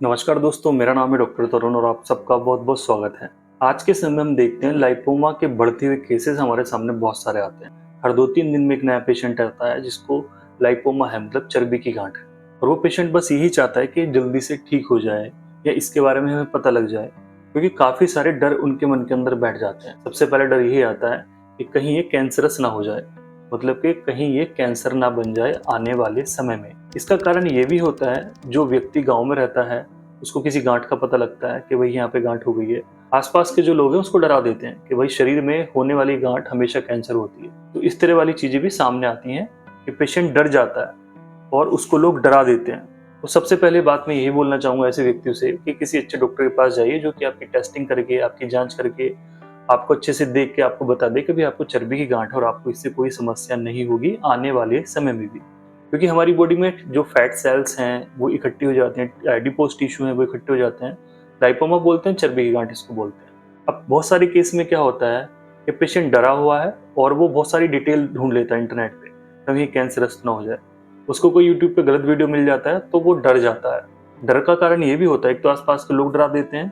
नमस्कार दोस्तों, मेरा नाम है डॉक्टर तरुण और आप सबका बहुत बहुत स्वागत है। आज के समय हम देखते हैं लाइपोमा के बढ़ते हुए केसेस हमारे सामने बहुत सारे आते हैं। हर 2-3 दिन में एक नया पेशेंट आता है जिसको लाइपोमा है, मतलब चर्बी की गांठ है। और वो पेशेंट बस यही चाहता है कि जल्दी से ठीक हो जाए या इसके बारे में हमें पता लग जाए, क्योंकि काफी सारे डर उनके मन के अंदर बैठ जाते हैं। सबसे पहले डर यही आता है कि कहीं ये कैंसरस ना हो जाए, मतलब कि कहीं ये कैंसर ना बन जाए आने वाले समय में। इसका कारण ये भी होता है, जो व्यक्ति गांव में रहता है उसको किसी गांठ का पता लगता है कि भाई यहाँ पे गांठ हो गई है, आसपास के जो लोग हैं उसको डरा देते हैं कि भाई शरीर में होने वाली गांठ हमेशा कैंसर होती है। तो इस तरह वाली चीजें भी सामने आती हैं कि पेशेंट डर जाता है और उसको लोग डरा देते हैं। तो सबसे पहले बात मैं यही बोलना चाहूंगा ऐसे व्यक्तियों से कि किसी अच्छे डॉक्टर के पास जाइए, जो कि आपकी टेस्टिंग करके, आपकी जांच करके, आपको अच्छे से देख के आपको बता दे कि भाई आपको चर्बी की गांठ है और आपको इससे कोई समस्या नहीं होगी आने वाले समय में भी। क्योंकि हमारी बॉडी में जो फैट सेल्स हैं वो इकट्ठी हो जाते हैं, एडिपोज टिश्यू है वो इकट्ठे हो जाते हैं। लाइपोमा बोलते हैं, चर्बी की गांठ इसको बोलते हैं। अब बहुत सारे केस में क्या होता है कि पेशेंट डरा हुआ है और वो बहुत सारी डिटेल ढूंढ लेता है इंटरनेट पे, कहीं कैंसरस ना हो जाए। उसको कोई यूट्यूब पे गलत वीडियो मिल जाता है तो वो डर जाता है। डर का कारण ये भी होता है, एक तो आसपास के लोग डरा देते हैं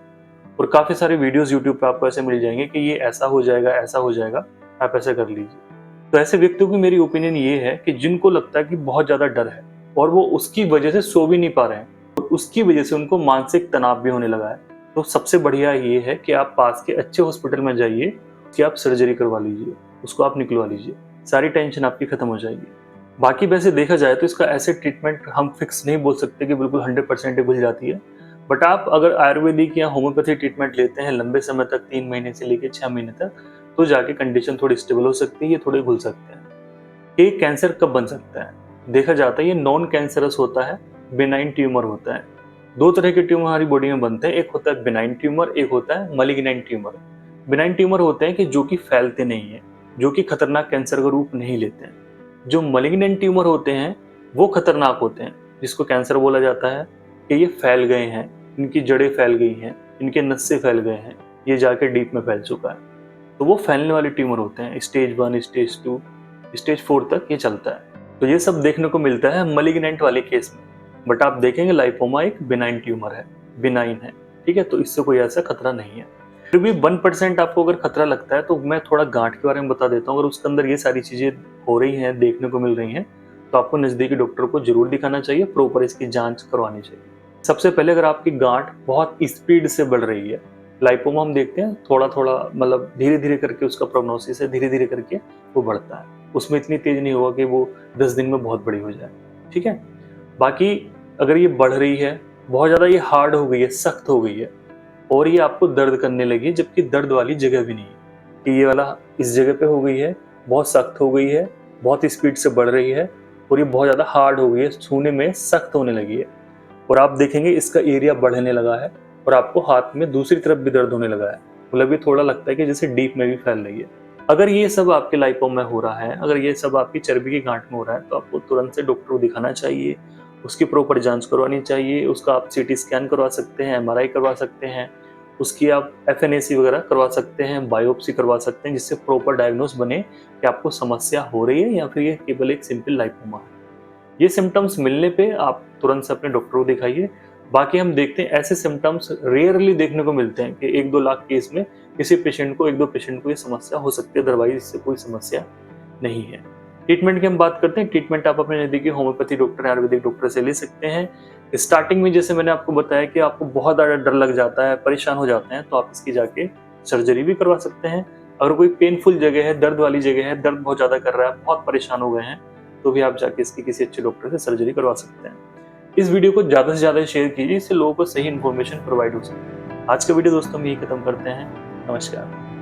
और काफी सारे वीडियोस यूट्यूब पे आपको ऐसे मिल जाएंगे कि ये ऐसा हो जाएगा, ऐसा हो जाएगा, आप ऐसा कर लीजिए। तो ऐसे व्यक्तियों की मेरी ओपिनियन ये है कि जिनको लगता है कि बहुत ज्यादा डर है और वो उसकी वजह से सो भी नहीं पा रहे हैं और उसकी वजह से उनको मानसिक तनाव भी होने लगा है, तो सबसे बढ़िया ये है कि आप पास के अच्छे हॉस्पिटल में जाइए कि आप सर्जरी करवा लीजिए, उसको आप निकलवा लीजिए, सारी टेंशन आपकी खत्म हो जाएगी। बाकी वैसे देखा जाए तो इसका ऐसे ट्रीटमेंट हम फिक्स नहीं बोल सकते कि बिल्कुल 100% खुल जाती है। बट आप अगर आयुर्वेदिक या होम्योपैथी ट्रीटमेंट लेते हैं लंबे समय तक, 3 महीने से लेकर 6 महीने तक, तो जाके कंडीशन थोड़ी स्टेबल हो सकती है, ये थोड़े घुल सकते हैं। ये कैंसर कब बन सकता है? देखा जाता है ये नॉन कैंसरस होता है, बेनाइन ट्यूमर होता है। दो तरह के ट्यूमर हमारी बॉडी में बनते हैं, एक होता है बेनाइन ट्यूमर, एक होता है मलिग्नेंट ट्यूमर। बेनाइन ट्यूमर होते हैं कि जो कि फैलते नहीं है, जो कि खतरनाक कैंसर का रूप नहीं लेते हैं। जो मलिग्नेंट ट्यूमर होते हैं वो खतरनाक होते हैं, जिसको कैंसर बोला जाता है कि ये फैल गए हैं, इनकी जड़ें फैल गई हैं, इनके नस्से फैल गए हैं, ये जाके डीप में फैल चुका है। तो वो फैलने वाले ट्यूमर होते हैं। स्टेज 1, स्टेज 2, स्टेज 4 तक ये चलता है। तो ये सब देखने को मिलता है मलिग्नेंट वाले केस में। बट आप देखेंगे लाइपोमा एक बिनाइन ट्यूमर है, बिनाइन है, ठीक है, तो इससे कोई ऐसा खतरा नहीं है। फिर भी 1% आपको अगर खतरा लगता है तो मैं थोड़ा गांठ के बारे में बता देता हूँ। अगर उसके अंदर ये सारी चीजें हो रही हैं, देखने को मिल रही हैं, तो आपको नजदीकी डॉक्टर को जरूर दिखाना चाहिए, प्रॉपर इसकी जांच करवानी चाहिए। सबसे पहले अगर आपकी गांठ बहुत स्पीड से बढ़ रही है, लाइपोमा हम देखते हैं थोड़ा थोड़ा, मतलब धीरे धीरे करके उसका प्रोग्नोसिस है, धीरे धीरे करके वो बढ़ता है, उसमें इतनी तेज नहीं होगा कि वो 10 दिन में बहुत बड़ी हो जाए, ठीक है। बाकी अगर ये बढ़ रही है, बहुत ज्यादा ये हार्ड हो गई है, सख्त हो गई है और ये आपको दर्द करने लगी है, जबकि दर्द वाली जगह भी नहीं है, कि ये वाला इस जगह पे हो गई है, बहुत सख्त हो गई है, बहुत स्पीड से बढ़ रही है और ये बहुत ज्यादा हार्ड हो गई है, छूने में सख्त होने लगी है और आप देखेंगे इसका एरिया बढ़ने लगा है और आपको हाथ में दूसरी तरफ भी दर्द होने लगा है, मतलब ये थोड़ा लगता है कि जैसे डीप में भी फैल रही है। अगर ये सब आपके लाइपोमा में हो रहा है, अगर ये सब आपकी चर्बी की गांठ में हो रहा है, तो आपको तुरंत से डॉक्टर को दिखाना चाहिए, उसकी प्रॉपर जांच करवानी चाहिए। उसका आप सीटी स्कैन करवा सकते हैं, एमआरआई करवा सकते हैं, उसकी आप एफएनएसी वगैरह करवा सकते हैं, बायोप्सी करवा सकते हैं, जिससे प्रॉपर डायग्नोस बने कि आपको समस्या हो रही है या फिर ये केवल एक सिंपल लाइपोमा है। ये सिम्टम्स मिलने पे आप तुरंत से अपने डॉक्टर को दिखाइए। बाकी हम देखते हैं ऐसे सिम्टम्स रेयरली देखने को मिलते हैं कि 1-2 लाख केस में किसी पेशेंट को, 1-2 पेशेंट को ये समस्या हो सकती है, अदरवाइज इससे कोई समस्या नहीं है। ट्रीटमेंट की हम बात करते हैं। ट्रीटमेंट आप अपने नजदीकी होम्योपैथी डॉक्टर, आयुर्वेदिक डॉक्टर से ले सकते हैं। स्टार्टिंग में जैसे मैंने आपको बताया कि आपको बहुत ज़्यादा डर लग जाता है, परेशान हो जाते हैं, तो आप इसकी जाके सर्जरी भी करवा सकते हैं। अगर कोई पेनफुल जगह है, दर्द वाली जगह है, दर्द बहुत ज़्यादा कर रहा है, बहुत परेशान हो गए हैं, तो भी आप जाके इसकी किसी अच्छे डॉक्टर से सर्जरी करवा सकते हैं। इस वीडियो को ज़्यादा से ज़्यादा शेयर कीजिए, इससे लोगों को सही इन्फॉर्मेशन प्रोवाइड हो सके। आज का वीडियो दोस्तों हम यही खत्म करते हैं। नमस्कार।